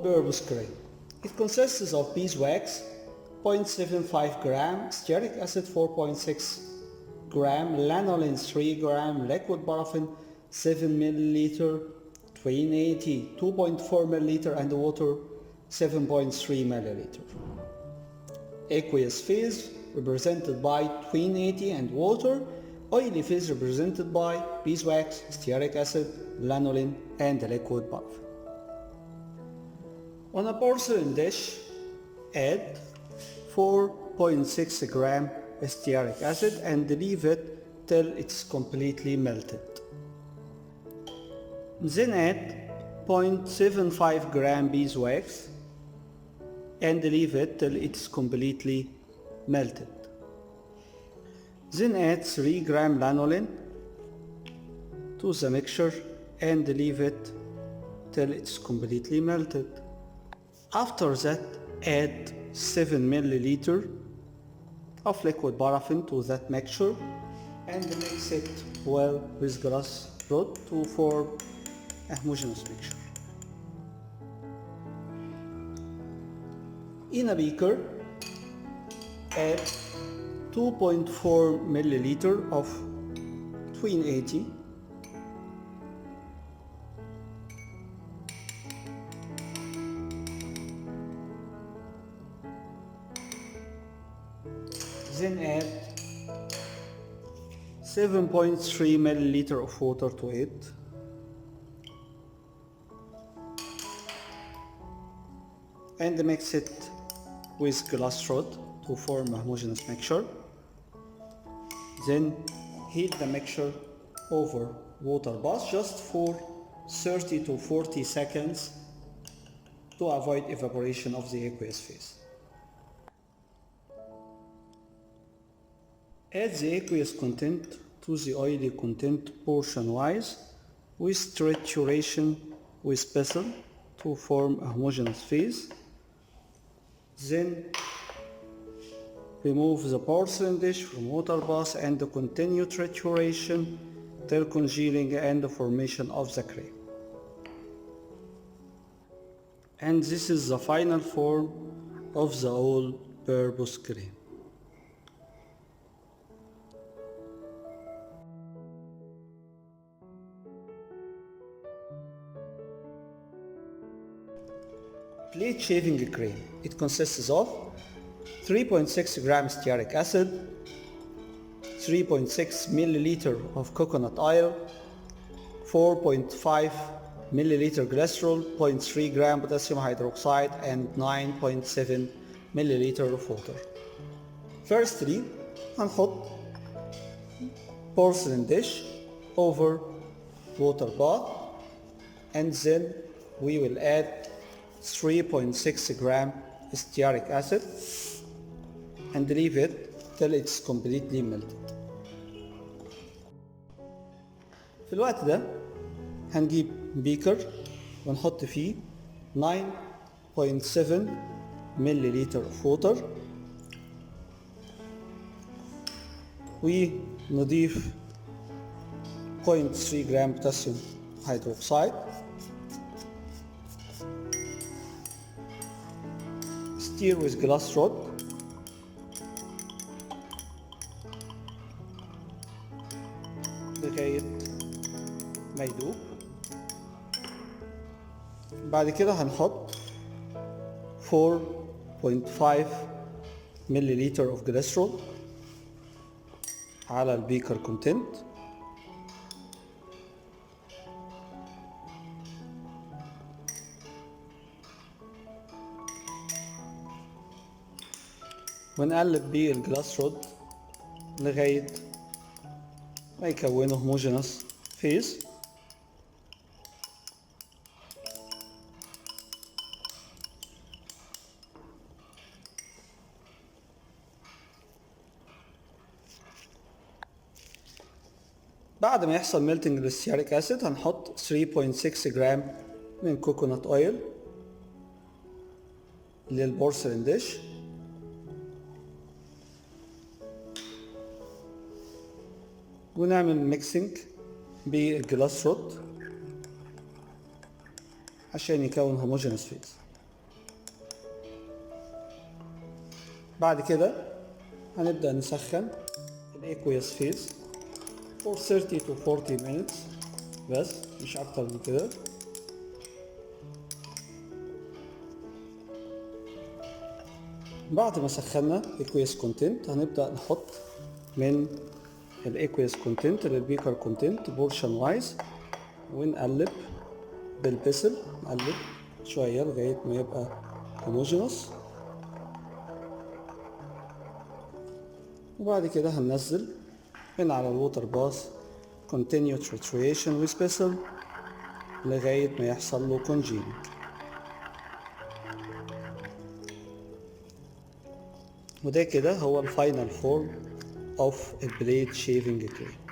Burbous cream. It consists of beeswax, 0.75 gram, stearic acid 4.6 gram, lanolin 3 gram, liquid paraffin 7 milliliter, twin 80 2.4 milliliter, and water 7.3 milliliter. Aqueous phase represented by twin 80 and water. Oily phase represented by beeswax, stearic acid, lanolin, and liquid paraffin. On a porcelain dish, add 4.6 gram stearic acid and leave it till it's completely melted. Then add 0.75 gram beeswax and leave it till it's completely melted. Then add 3 gram lanolin to the mixture and leave it till it's completely melted. After that, add 7 milliliter of liquid paraffin to that mixture and mix it well with glass rod to form a homogeneous mixture. In a beaker, add 2.4 milliliter of twin 80, then add 7.3 milliliter of water to it, and mix it with glass rod to form a homogeneous mixture. Then heat the mixture over water bath just for 30 to 40 seconds to avoid evaporation of the aqueous phase. Add the aqueous content to the oily content portion-wise with trituration with pestle to form a homogeneous phase. Then remove the porcelain dish from water bath and continue trituration till congealing and the formation of the cream. And this is the final form of the all-purpose cream. Plate shaving cream. It consists of 3.6 gram stearic acid, 3.6 milliliter of coconut oil, 4.5 milliliter glycerol, 0.3 gram potassium hydroxide, and 9.7 milliliter of water. Firstly, هنحط porcelain dish over water bath, and then we will add 3.6 gram stearic acid and leave it till it's completely melted. في الوقت ده هنجيب بيكر ونحط فيه 9.7 milliliter of water ونضيف 0.3 gram potassium hydroxide. Stir with glass rod لغاية ما يدوب. بعد كده هنحط 4.5 milliliter of glycerol على البيكر كونتنت ونقلب بيه الجلاس رود لغاية ما يكونوا هوموجينوس فيز. بعد ما يحصل ميلتنج للستياريك اسيد هنحط 3.6 جرام من كوكونات اويل للبورسلين ديش ونعمل ميكسينج بالجلاس رود عشان يكون هوموجينوس فيز. بعد كده هنبدأ نسخن الاكويس فيز for 30 to 40 minutes بس، مش اكتر من كده. بعد ما سخنا اكويس كونتنت هنبدأ نحط من الاكويس كونتنت للبيكر كونتنت بورشن وايز، ونقلب بالبسل، نقلب شوية لغاية ما يبقى هوموجينوس. وبعد كده هننزل من على الووتر باث continue titration with vessel لغاية ما يحصل له congealing. وده كده هو الفاينل فورم of a blade shaving clay.